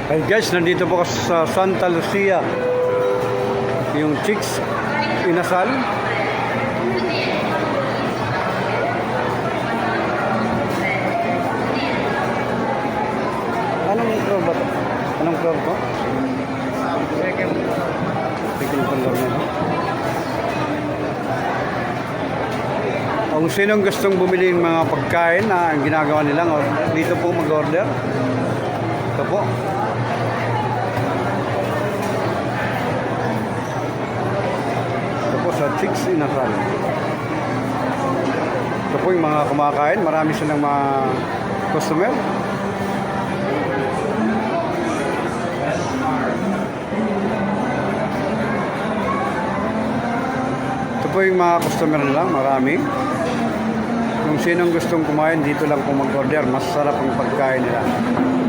Hey guys, nandito po ako sa Santa Lucia. Yung Chicks Inasal. Anong floor ba ito? Anong floor to? Second floor na ito. Kung sinong gustong bumili ng mga pagkain na ang ginagawa nila, dito po mag-order. Ito po. Ito po sa Chicks Inasal. Ito po yung mga kumakain. Marami silang mga customer. Ito po yung mga customer nila. Marami. Kung sinong gustong kumain, dito lang po mag-order. Masarap ang pagkain nila.